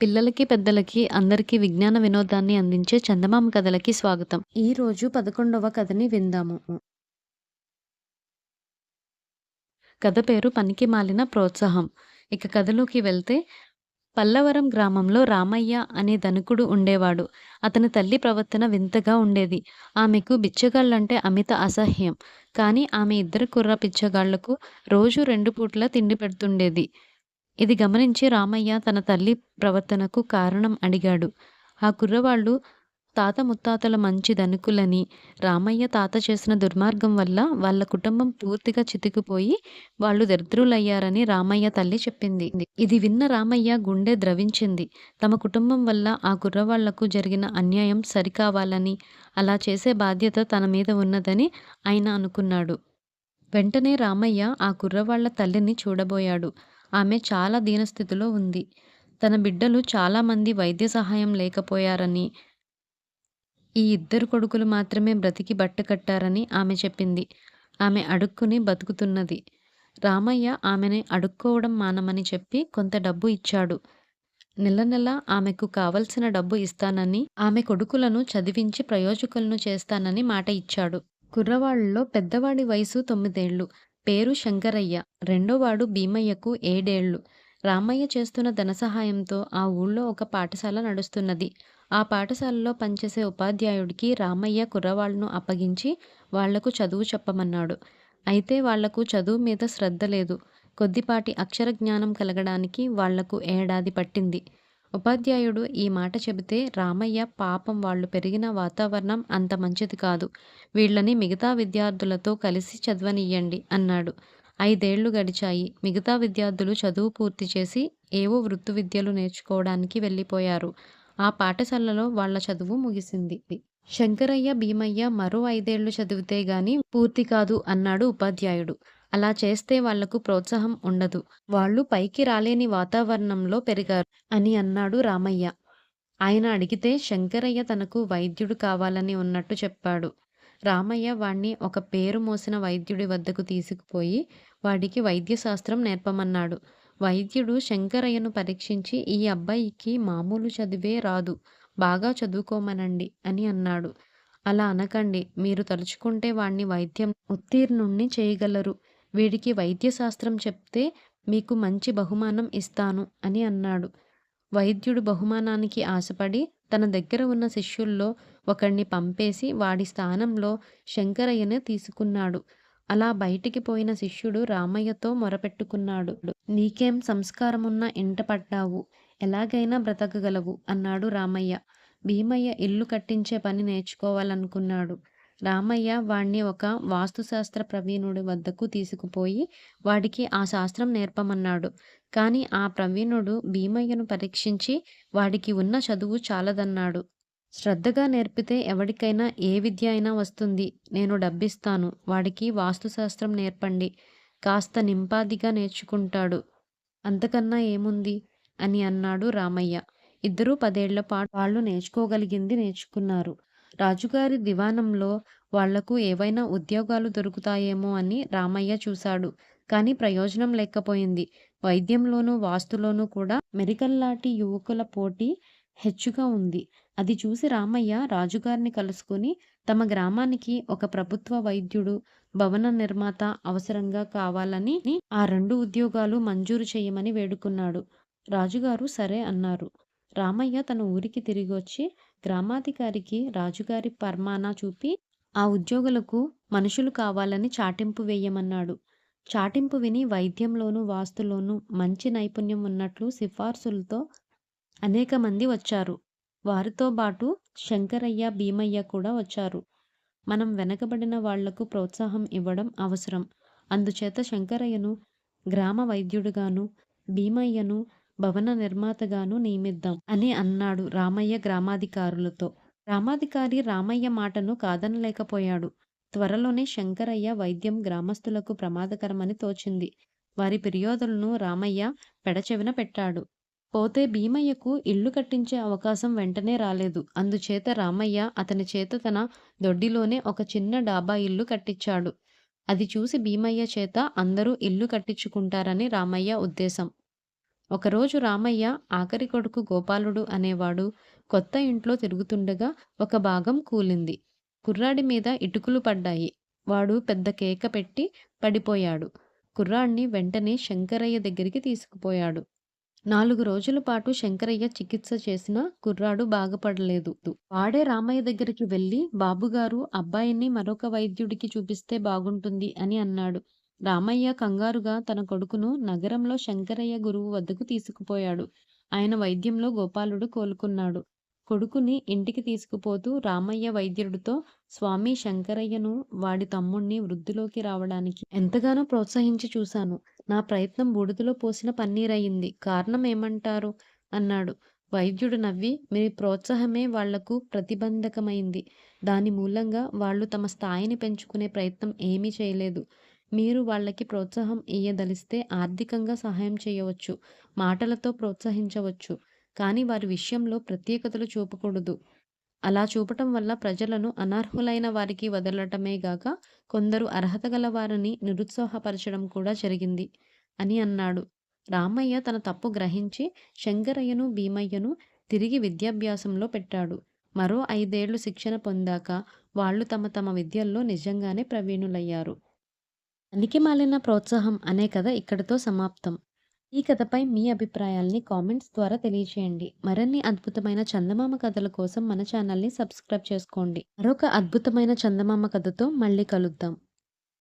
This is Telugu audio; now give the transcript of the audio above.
పిల్లలకి, పెద్దలకి అందరికీ విజ్ఞాన వినోదాన్ని అందించే చందమామ కథలకి స్వాగతం. ఈరోజు 11వ కథని విందాము. కథ పేరు పనికిమాలిన ప్రోత్సాహం. ఇక కథలోకి వెళ్తే, పల్లవరం గ్రామంలో రామయ్య అనే ధనికుడు ఉండేవాడు. అతని తల్లి ప్రవర్తన వింతగా ఉండేది. ఆమెకు బిచ్చగాళ్ళంటే అమిత అసహ్యం. కానీ ఆమె ఇద్దరు కుర్ర బిచ్చగాళ్లకు రోజూ 2 పూట్ల తిండి పెడుతుండేది. ఇది గమనించి రామయ్య తన తల్లి ప్రవర్తనకు కారణం అడిగాడు. ఆ కుర్రవాళ్ళు తాత ముత్తాతల మంచి ధనికులని, రామయ్య తాత చేసిన దుర్మార్గం వల్ల వాళ్ళ కుటుంబం పూర్తిగా చితికిపోయి వాళ్ళు దరిద్రులయ్యారని రామయ్య తల్లి చెప్పింది. ఇది విన్న రామయ్య గుండె ద్రవించింది. తమ కుటుంబం వల్ల ఆ కుర్రవాళ్లకు జరిగిన అన్యాయం సరికావాలని, అలా చేసే బాధ్యత తన మీద ఉన్నదని ఆయన అనుకున్నాడు. వెంటనే రామయ్య ఆ కుర్రవాళ్ల తల్లిని చూడబోయాడు. ఆమె చాలా దీనస్థితిలో ఉంది. తన బిడ్డలు చాలామంది వైద్య సహాయం లేకపోయారని, ఈ ఇద్దరు కొడుకులు మాత్రమే బ్రతికి బట్టకట్టారని ఆమె చెప్పింది. ఆమె అడుక్కుని బతుకుతున్నది. రామయ్య ఆమెని అడుక్కోవడం మానమని చెప్పి కొంత డబ్బు ఇచ్చాడు. నెల నెల ఆమెకు కావలసిన డబ్బు ఇస్తానని, ఆమె కొడుకులను చదివించి ప్రయోజకులను చేస్తానని మాట ఇచ్చాడు. కుర్రవాళ్లలో పెద్దవాడి వయసు 9 ఏళ్లు. పేరు శంకరయ్య. రెండోవాడు భీమయ్యకు 7 ఏళ్లు. రామయ్య చేస్తున్న ధన సహాయంతో ఆ ఊళ్ళో ఒక పాఠశాల నడుస్తున్నది. ఆ పాఠశాలలో పనిచేసే ఉపాధ్యాయుడికి రామయ్య కుర్రవాళ్లను అప్పగించి వాళ్లకు చదువు చెప్పమన్నాడు. అయితే వాళ్లకు చదువు మీద శ్రద్ధ లేదు. కొద్దిపాటి అక్షర జ్ఞానం కలగడానికి వాళ్లకు ఏడాది పట్టింది. ఉపాధ్యాయుడు ఈ మాట చెబితే, రామయ్య పాపం వాళ్ళు పెరిగిన వాతావరణం అంత మంచిది కాదు. వీళ్ళని మిగతా విద్యార్థులతో కలిసి చదవనియ్యండి అన్నాడు. 5 ఏళ్లు గడిచాయి. మిగతా విద్యార్థులు చదువు పూర్తి చేసి ఏవో వృత్తి విద్యలు నేర్చుకోవడానికి వెళ్ళిపోయారు. ఆ పాఠశాలలో వాళ్ల చదువు ముగిసింది. శంకరయ్య, భీమయ్య మరో 5 ఏళ్లు చదివితే గాని పూర్తి కాదు అన్నాడు ఉపాధ్యాయుడు. అలా చేస్తే వాళ్లకు ప్రోత్సాహం ఉండదు. వాళ్ళు పైకి రాలేని వాతావరణంలో పెరిగారు అని అన్నాడు రామయ్య. ఆయన అడిగితే శంకరయ్య తనకు వైద్యుడు కావాలని ఉన్నట్టు చెప్పాడు. రామయ్య వాణ్ణి ఒక పేరు మోసిన వైద్యుడి వద్దకు తీసుకుపోయి వాడికి వైద్యశాస్త్రం నేర్పమన్నాడు. వైద్యుడు శంకరయ్యను పరీక్షించి, ఈ అబ్బాయికి మామూలు చదివే రాదు, బాగా చదువుకోమనండి అని అన్నాడు. అలా అనకండి, మీరు తలుచుకుంటే వాణ్ణి వైద్యం ఉత్తీర్ణుణ్ణి చేయగలరు. వీడికి వైద్యశాస్త్రం చెప్తే మీకు మంచి బహుమానం ఇస్తాను అని అన్నాడు. వైద్యుడు బహుమానానికి ఆశపడి తన దగ్గర ఉన్న శిష్యుల్లో ఒకణ్ణి పంపేసి వాడి స్థానంలో శంకరయ్యనే తీసుకున్నాడు. అలా బయటికి పోయిన శిష్యుడు రామయ్యతో మొరపెట్టుకున్నాడు. నీకేం సంస్కారమున్న ఇంట పడ్డావు, ఎలాగైనా బ్రతకగలవు అన్నాడు రామయ్య. భీమయ్య ఇల్లు కట్టించే పని నేర్చుకోవాలనుకున్నాడు. రామయ్య వాణ్ణి ఒక వాస్తుశాస్త్ర ప్రవీణుడి వద్దకు తీసుకుపోయి వాడికి ఆ శాస్త్రం నేర్పమన్నాడు. కాని ఆ ప్రవీణుడు భీమయ్యను పరీక్షించి వాడికి ఉన్న చదువు చాలదన్నాడు. శ్రద్ధగా నేర్పితే ఎవడికైనా ఏ విద్య అయినా వస్తుంది. నేను డబ్బిస్తాను, వాడికి వాస్తుశాస్త్రం నేర్పండి, కాస్త నింపాదిగా నేర్చుకుంటాడు, అంతకన్నా ఏముంది అని అన్నాడు రామయ్య. ఇద్దరూ 10 ఏళ్ల పాటు వాళ్ళు నేర్చుకోగలిగింది నేర్చుకున్నారు. రాజుగారి దివాణంలో వాళ్లకు ఏవైనా ఉద్యోగాలు దొరుకుతాయేమో అని రామయ్య చూశాడు. కానీ ప్రయోజనం లేకపోయింది. వైద్యంలోనూ వాస్తులోనూ కూడా మెరికల్లాంటి యువకుల పోటీ హెచ్చుగా ఉంది. అది చూసి రామయ్య రాజుగారిని కలుసుకుని తమ గ్రామానికి ఒక ప్రభుత్వ వైద్యుడు, భవన నిర్మాత అవసరంగా కావాలని, ఆ 2 ఉద్యోగాలు మంజూరు చేయమని వేడుకున్నాడు. రాజుగారు సరే అన్నారు. రామయ్య తన ఊరికి తిరిగొచ్చి గ్రామాధికారికి రాజుగారి పర్మానా చూపి ఆ ఉద్యోగులకు మనుషులు కావాలని చాటింపు వేయమన్నాడు. చాటింపు విని వైద్యంలోనూ వాస్తులోనూ మంచి నైపుణ్యం ఉన్నట్లు సిఫార్సులతో అనేక మంది వచ్చారు. వారితో బాటు శంకరయ్య, భీమయ్య కూడా వచ్చారు. మనం వెనకబడిన వాళ్లకు ప్రోత్సాహం ఇవ్వడం అవసరం. అందుచేత శంకరయ్యను గ్రామ వైద్యుడిగాను, భీమయ్యను భవన నిర్మాతగాను నియమిద్దాం అని అన్నాడు రామయ్య గ్రామాధికారులతో. గ్రామాధికారి రామయ్య మాటను కాదనలేకపోయాడు. త్వరలోనే శంకరయ్య వైద్యం గ్రామస్తులకు ప్రమాదకరమని తోచింది. వారి ఫిర్యాదులను రామయ్య పెడచెవిన పెట్టాడు. పోతే భీమయ్యకు ఇల్లు కట్టించే అవకాశం వెంటనే రాలేదు. అందుచేత రామయ్య అతని చేత తన దొడ్డిలోనే ఒక చిన్న డాబా ఇల్లు కట్టించాడు. అది చూసి భీమయ్య చేత అందరూ ఇల్లు కట్టించుకుంటారని రామయ్య ఉద్దేశం. ఒకరోజు రామయ్య ఆఖరి కొడుకు గోపాలుడు అనేవాడు కొత్త ఇంట్లో తిరుగుతుండగా ఒక భాగం కూలింది. కుర్రాడి మీద ఇటుకలు పడ్డాయి. వాడు పెద్ద కేక పెట్టి పడిపోయాడు. కుర్రాడిని వెంటనే శంకరయ్య దగ్గరికి తీసుకుపోయాడు. 4 రోజుల పాటు శంకరయ్య చికిత్స చేసినా కుర్రాడు బాగుపడలేదు. వాడే రామయ్య దగ్గరికి వెళ్లి, బాబుగారు, అబ్బాయిని మరొక వైద్యుడికి చూపిస్తే బాగుంటుంది అని అన్నాడు. రామయ్య కంగారుగా తన కొడుకును నగరంలో శంకరయ్య గురువు వద్దకు తీసుకుపోయాడు. ఆయన వైద్యంలో గోపాలుడు కోలుకున్నాడు. కొడుకుని ఇంటికి తీసుకుపోతూ రామయ్య వైద్యుడితో, స్వామి, శంకరయ్యను, వాడి తమ్ముణ్ణి వృద్ధిలోకి రావడానికి ఎంతగానో ప్రోత్సహించి చూశాను. నా ప్రయత్నం బూడిదలో పోసిన పన్నీరయింది. కారణం ఏమంటారు? అన్నాడు. వైద్యుడు నవ్వి, మీ ప్రోత్సాహమే వాళ్లకు ప్రతిబంధకమైంది. దాని మూలంగా వాళ్ళు తమ స్థాయిని పెంచుకునే ప్రయత్నం ఏమీ చేయలేదు. మీరు వాళ్ళకి ప్రోత్సాహం ఇయ్యదలిస్తే ఆర్థికంగా సహాయం చేయవచ్చు, మాటలతో ప్రోత్సహించవచ్చు. కానీ వారి విషయంలో ప్రత్యేకతలు చూపకూడదు. అలా చూపటం వల్ల ప్రజలను అనర్హులైన వారికి వదలటమే గాక కొందరు అర్హత గల వారిని నిరుత్సాహపరచడం కూడా జరిగింది అని అన్నాడు. రామయ్య తన తప్పు గ్రహించి శంకరయ్యను, భీమయ్యను తిరిగి విద్యాభ్యాసంలో పెట్టాడు. మరో 5 ఏళ్లు శిక్షణ పొందాక వాళ్ళు తమ తమ విద్యల్లో నిజంగానే ప్రవీణులయ్యారు. పనికిమాలిన ప్రోత్సాహం అనే కథ ఇక్కడితో సమాప్తం. ఈ కథపై మీ అభిప్రాయాల్ని కామెంట్స్ ద్వారా తెలియచేయండి. మరిన్ని అద్భుతమైన చందమామ కథల కోసం మన ఛానల్ని సబ్స్క్రైబ్ చేసుకోండి. మరొక అద్భుతమైన చందమామ కథతో మళ్ళీ కలుద్దాం.